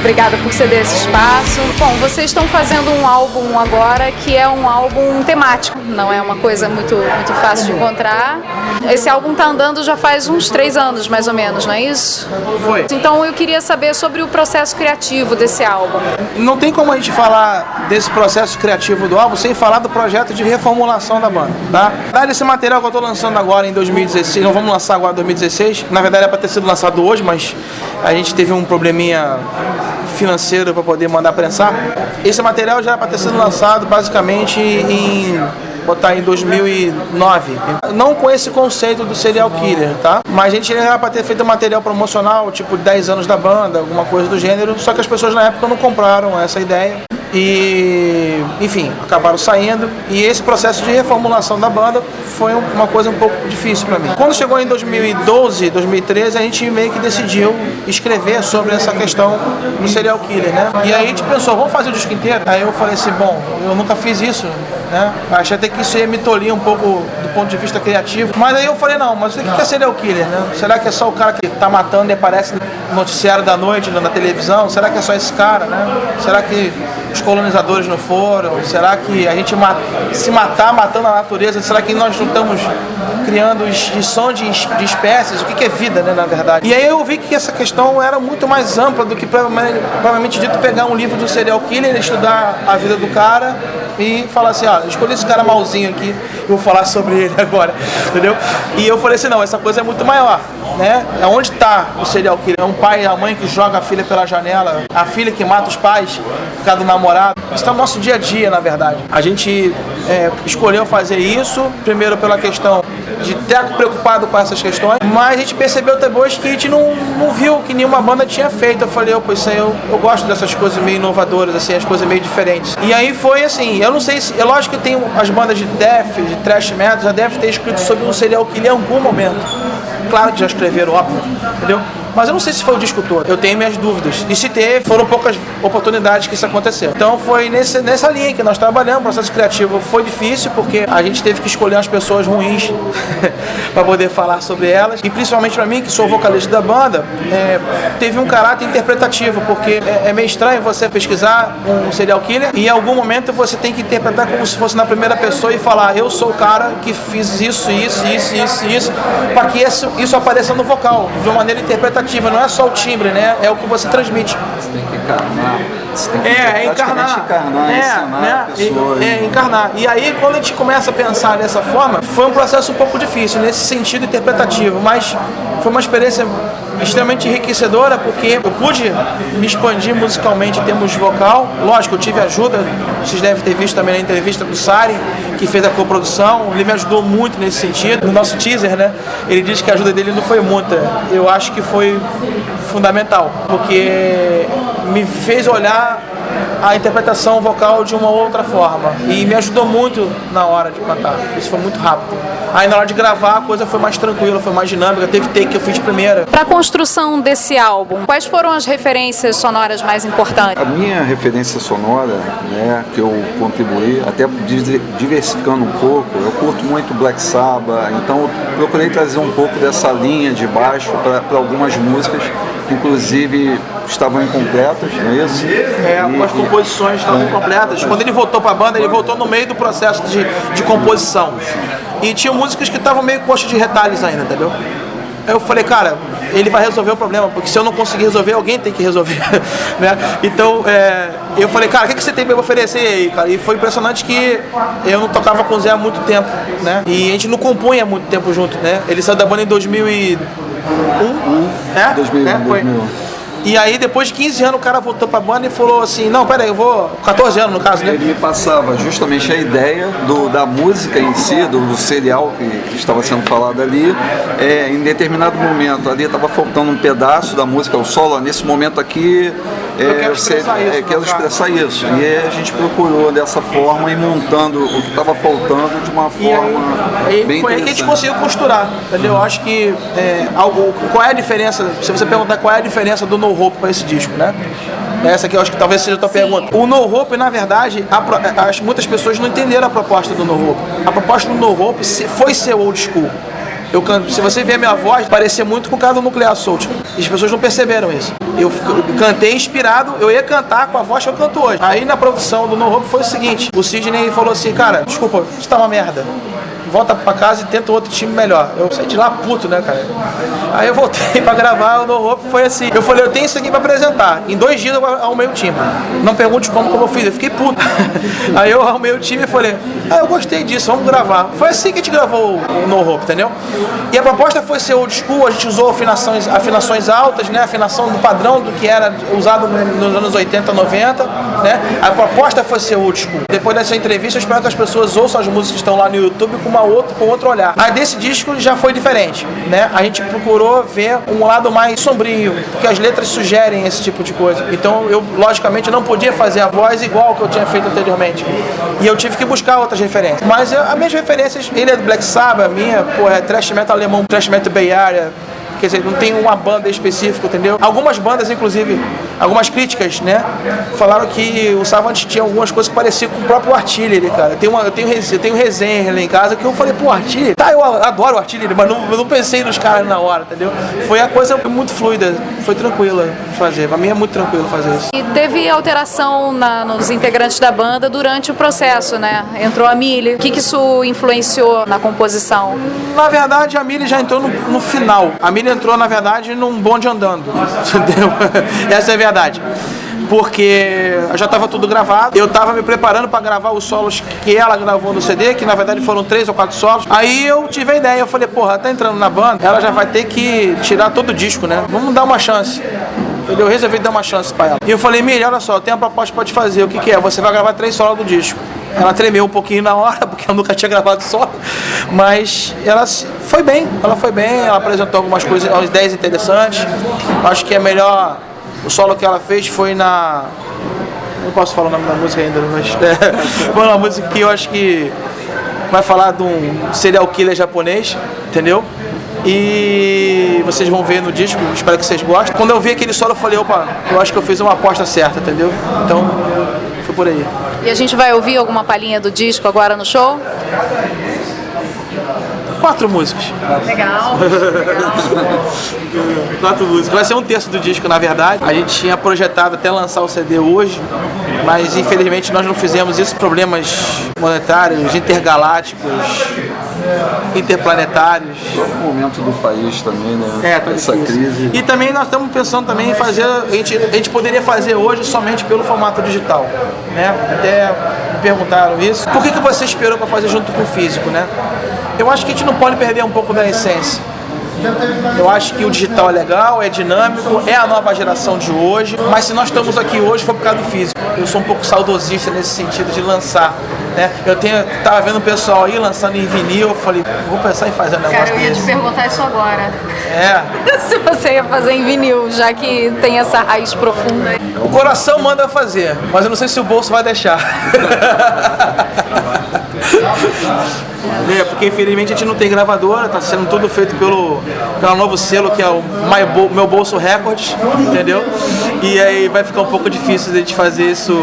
Obrigada por ceder esse espaço. Bom, vocês estão fazendo um álbum agora que é um álbum temático, não é uma coisa muito fácil de encontrar. Esse álbum tá andando já faz uns 3 anos, mais ou menos, não é isso? Foi. Então eu queria saber sobre o processo criativo desse álbum. Não tem como a gente falar desse processo criativo do álbum sem falar do projeto de reformulação da banda, tá? Esse material que eu tô lançando agora em 2016, não vamos lançar agora em 2016, na verdade era para ter sido lançado hoje, mas a gente teve um probleminha financeiro para poder mandar prensar. Esse material já era para ter sido lançado basicamente em 2009. Não com esse conceito do serial killer, tá? Mas a gente era para ter feito material promocional, tipo 10 anos da banda, alguma coisa do gênero, só que as pessoas na época não compraram essa ideia. E, enfim, acabaram saindo. E esse processo de reformulação da banda foi uma coisa um pouco difícil para mim. Quando chegou em 2012, 2013, a gente meio que decidiu escrever sobre essa questão do serial killer, né? E aí a gente pensou, vamos fazer o disco inteiro? Aí eu falei assim, bom, eu nunca fiz isso, né? Achei até que isso ia me tolir um pouco do ponto de vista criativo. Mas aí eu falei, não, mas o que é serial killer, né? Será que é só o cara que tá matando e aparece no noticiário da noite, na televisão? Será que é só esse cara, né? Será que os colonizadores não foram? Será que a gente se matar matando a natureza? Será que nós não estamos criando extinção de espécies? O que é vida, né, na verdade? E aí eu vi que essa questão era muito mais ampla do que provavelmente dito pegar um livro do serial killer, estudar a vida do cara e falar assim, escolhi esse cara malzinho aqui, eu vou falar sobre ele agora, entendeu? E eu falei assim, não, essa coisa é muito maior, né? É onde está o serial killer? É um pai e a mãe que joga a filha pela janela, a filha que mata os pais por causa do namorado. Isso está no nosso dia a dia, na verdade. A gente escolheu fazer isso, primeiro pela questão de estar preocupado com essas questões, mas a gente percebeu depois que a gente não viu que nenhuma banda tinha feito. Eu falei, isso aí eu gosto dessas coisas meio inovadoras, assim, as coisas meio diferentes. E aí foi assim, eu não sei se, é lógico que tem as bandas de death, de thrash metal, já deve ter escrito sobre um serial killer em algum momento. Claro que já escreveram, óbvio, entendeu? Mas eu não sei se foi o disco todo, eu tenho minhas dúvidas. E se teve, foram poucas oportunidades que isso aconteceu. Então foi nessa linha que nós trabalhamos. O processo criativo foi difícil, porque a gente teve que escolher umas pessoas ruins para poder falar sobre elas. E principalmente para mim, que sou vocalista da banda, teve um caráter interpretativo, porque é meio estranho você pesquisar um serial killer e em algum momento você tem que interpretar como se fosse na primeira pessoa e falar, eu sou o cara que fiz isso, para que isso apareça no vocal, de uma maneira interpretativa. Não é só o timbre, né? É o que você transmite. Você tem que encarnar. Você tem que encarnar, encarnar. E aí, quando a gente começa a pensar dessa forma, foi um processo um pouco difícil, nesse sentido interpretativo, mas foi uma experiência extremamente enriquecedora, porque eu pude me expandir musicalmente em termos de vocal. Lógico, eu tive ajuda, vocês devem ter visto também na entrevista do Sari, que fez a coprodução. Ele me ajudou muito nesse sentido. No nosso teaser, né, ele diz que a ajuda dele não foi muita. Eu acho que foi fundamental, porque me fez olhar a interpretação vocal de uma outra forma e me ajudou muito na hora de cantar. Isso foi muito rápido. Aí na hora de gravar a coisa foi mais tranquila, foi mais dinâmica. Teve take que eu fiz de primeira. Para a construção desse álbum, quais foram as referências sonoras mais importantes? A minha referência sonora, né, que eu contribuí, até diversificando um pouco, eu curto muito Black Sabbath, então eu procurei trazer um pouco dessa linha de baixo para algumas músicas, que inclusive estavam incompletas, não é isso? As composições estavam incompletas. Quando ele voltou para a banda, ele voltou no meio do processo de composição. E tinha músicas que estavam meio coxa de retalhos ainda, entendeu? Aí eu falei, cara, ele vai resolver o problema, porque se eu não conseguir resolver, alguém tem que resolver, né? Então, eu falei, cara, o que você tem pra me oferecer aí, cara? E foi impressionante que eu não tocava com o Zé há muito tempo, né? E a gente não compunha há muito tempo junto, né? Ele saiu da banda em 2001, né? 2001. E aí, depois de 15 anos, o cara voltou pra banda e falou assim, não, peraí, eu vou... 14 anos, no caso, né? Ele me passava justamente a ideia da música em si, do serial que estava sendo falado ali. Em determinado momento, ali estava faltando um pedaço da música, o solo. Nesse momento aqui, quero expressar isso. E a gente procurou dessa forma ir montando o que estava faltando de uma forma bem foi aí que a gente conseguiu costurar, entendeu? Eu acho que qual é a diferença, se você perguntar qual é a diferença do No Hope para esse disco, né? Essa aqui eu acho que talvez seja a tua pergunta. O No Hope, na verdade, muitas pessoas não entenderam a proposta do No Hope. A proposta do No Hope foi ser old school. Se você ver a minha voz, parecia muito com o cara do Nuclear Assault. E as pessoas não perceberam isso. Eu cantei inspirado, eu ia cantar com a voz que eu canto hoje. Aí na produção do No Hope foi o seguinte, o Sidney falou assim, cara, desculpa, isso tá uma merda. Volta pra casa e tenta outro time melhor. Eu saí de lá puto, né, cara? Aí eu voltei pra gravar o No Hope, foi assim. Eu falei, eu tenho isso aqui pra apresentar. Em 2 dias eu arrumei o time. Não pergunte como eu fiz, eu fiquei puto. Aí eu arrumei o time e falei, eu gostei disso, vamos gravar. Foi assim que a gente gravou o No Hope, entendeu? E a proposta foi ser old school, a gente usou afinações altas, né? Afinação do padrão do que era usado nos anos 80, 90, né? A proposta foi ser old school. Depois dessa entrevista, eu espero que as pessoas ouçam as músicas que estão lá no YouTube com outro olhar. Aí desse disco já foi diferente, né? A gente procurou ver um lado mais sombrio, porque as letras sugerem esse tipo de coisa. Então eu, logicamente, não podia fazer a voz igual que eu tinha feito anteriormente. E eu tive que buscar outras referências. Mas as minhas referências, ele é do Black Sabbath, a minha, pô, é thrash metal alemão, thrash metal Bay Area. Quer dizer, não tem uma banda específica, entendeu? Algumas bandas, inclusive, algumas críticas, né? Falaram que o Savant tinha algumas coisas que pareciam com o próprio Artillery, cara. Eu tenho resenha lá em casa que eu falei, pô, Artillery? Tá, eu adoro o Artillery, mas eu não pensei nos caras na hora, entendeu? Foi a coisa muito fluida, foi tranquila de fazer. Pra mim é muito tranquilo fazer isso. E teve alteração nos integrantes da banda durante o processo, né? Entrou a Millie. O que isso influenciou na composição? Na verdade, a Millie já entrou no final. A Millie entrou, na verdade, num bonde andando, entendeu? Essa é a verdade. Porque já estava tudo gravado, eu estava me preparando para gravar os solos que ela gravou no CD, que na verdade foram 3 ou 4 solos. Aí eu tive a ideia, eu falei, porra, tá entrando na banda, ela já vai ter que tirar todo o disco, né? Vamos dar uma chance. Eu resolvi dar uma chance para ela. E eu falei, Millie, olha só, eu tenho uma proposta para te fazer, o que é? Você vai gravar 3 solos do disco. Ela tremeu um pouquinho na hora, porque ela nunca tinha gravado solo, mas ela foi bem, ela apresentou algumas coisas, umas ideias interessantes. Acho que o solo que ela fez foi não posso falar o nome da música ainda, mas foi uma música que eu acho que vai falar de um serial killer japonês, entendeu? E vocês vão ver no disco, espero que vocês gostem. Quando eu vi aquele solo eu falei, opa, eu acho que eu fiz uma aposta certa, entendeu? Então, foi por aí. E a gente vai ouvir alguma palhinha do disco agora no show? 4 músicas. Legal. 4 músicas. Vai ser 1/3 do disco, na verdade. A gente tinha projetado até lançar o CD hoje, mas infelizmente nós não fizemos isso. Problemas monetários, intergalácticos, interplanetários. O momento do país também, né? Tá essa difícil. crise. E também nós estamos pensando também em fazer, a gente poderia fazer hoje somente pelo formato digital, né? Até me perguntaram isso. Por que você esperou para fazer junto com o físico, né? Eu acho que a gente não pode perder um pouco da essência. Eu acho que o digital é legal, é dinâmico, é a nova geração de hoje, mas se nós estamos aqui hoje foi por causa do físico. Eu sou um pouco saudosista nesse sentido de lançar, né? Tava vendo o pessoal aí lançando em vinil, eu falei, vou pensar em fazer um negócio desse. Cara, eu ia te perguntar isso agora. Se você ia fazer em vinil, já que tem essa raiz profunda. O coração manda eu fazer, mas eu não sei se o bolso vai deixar. Porque infelizmente a gente não tem gravadora, tá sendo tudo feito pelo novo selo que é o Meu Bolso Records, entendeu? E aí vai ficar um pouco difícil de a gente fazer isso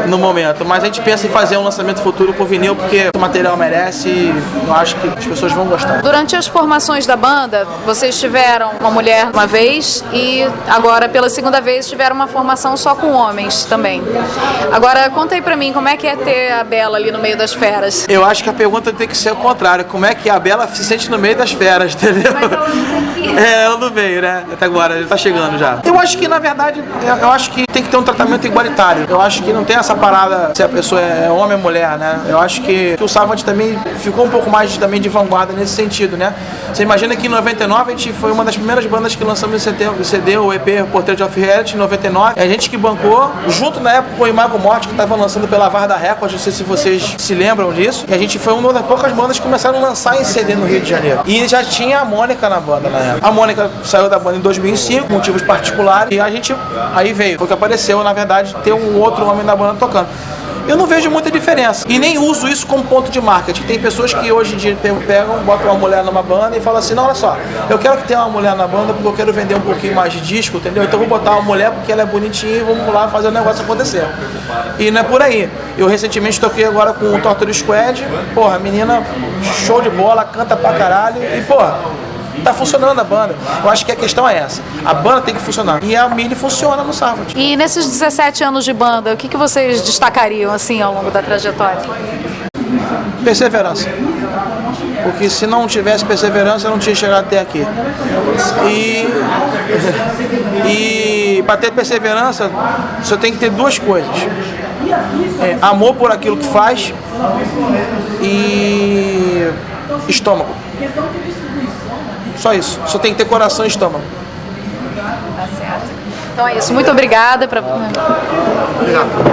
no momento, mas a gente pensa em fazer um lançamento futuro com vinil porque o material merece e eu acho que as pessoas vão gostar. Durante as formações da banda, vocês tiveram uma mulher uma vez e agora pela segunda vez tiveram uma formação só com homens também. Agora conta aí pra mim, como é que é ter a Bela ali no meio das feras? Eu acho que a pergunta tem que ser o contrário, como é que a Bela se sente no meio das feras, entendeu? Mas ela não tem que... Ela não veio, né? Até agora, ele tá chegando já. Eu acho que, na verdade, eu acho que tem que ter um tratamento igualitário. Eu acho que não tem essa parada se a pessoa é homem ou mulher, né? Eu acho que o Savant também ficou um pouco mais também de vanguarda nesse sentido, né? Você imagina que em 99 a gente foi uma das primeiras bandas que lançamos o CD, o EP Portrait of Reality, em 99. A gente que bancou, junto na época com o Imago Morte, que estava lançando pela Varda Records, não sei se vocês se lembram disso. E a gente foi uma das poucas bandas que começaram a lançar em CD no Rio de Janeiro. E já tinha a Mônica na banda na época. A Mônica saiu da banda em 2005, motivos particulares, e a gente aí veio. Foi que apareceu, na verdade, ter um outro homem na banda tocando. Eu não vejo muita diferença. E nem uso isso como ponto de marketing. Tem pessoas que hoje em dia pegam, botam uma mulher numa banda e falam assim, não, olha só, eu quero que tenha uma mulher na banda porque eu quero vender um pouquinho mais de disco, entendeu? Então eu vou botar uma mulher porque ela é bonitinha e vamos lá fazer o negócio acontecer. E não é por aí. Eu recentemente toquei agora com o Torture Squad, porra, a menina show de bola, canta pra caralho e, porra, tá funcionando a banda. Eu acho que a questão é essa. A banda tem que funcionar. E a Mili funciona no Savage. E nesses 17 anos de banda, o que vocês destacariam assim ao longo da trajetória? Perseverança. Porque se não tivesse perseverança, eu não tinha chegado até aqui. E para ter perseverança, você tem que ter duas coisas. Amor por aquilo que faz e estômago. Só isso. Só tem que ter coração e estômago. Tá certo. Então é isso. Muito obrigada. Obrigado.